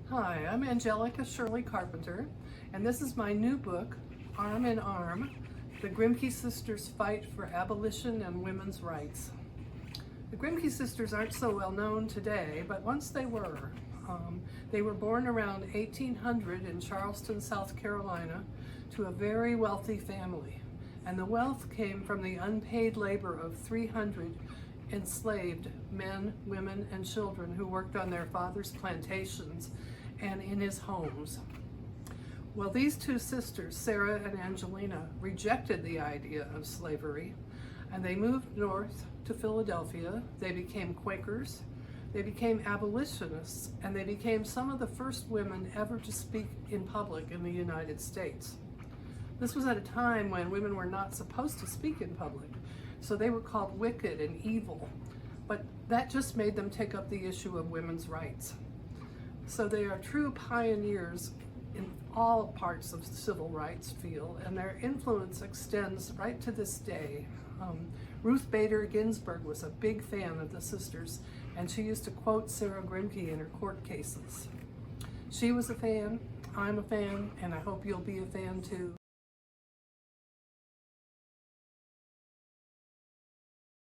Hi, I'm Angelica Shirley Carpenter, and this is my new book, Arm in Arm, The Grimké Sisters Fight for Abolition and Women's Rights. The Grimké sisters aren't so well known today, but once they were. They were born around 1800 in Charleston, South Carolina, to a very wealthy family, and the wealth came from the unpaid labor of 300 enslaved men, women, and children who worked on their father's plantations and in his homes. Well, these two sisters, Sarah and Angelina, rejected the idea of slavery, and they moved north to Philadelphia. They became Quakers, they became abolitionists, and they became some of the first women ever to speak in public in the United States. This was at a time when women were not supposed to speak in public, so they were called wicked and evil, but that just made them take up the issue of women's rights. So they are true pioneers in all parts of the civil rights field, and their influence extends right to this day. Ruth Bader Ginsburg was a big fan of the sisters, and she used to quote Sarah Grimké in her court cases. She was a fan, I'm a fan, and I hope you'll be a fan too.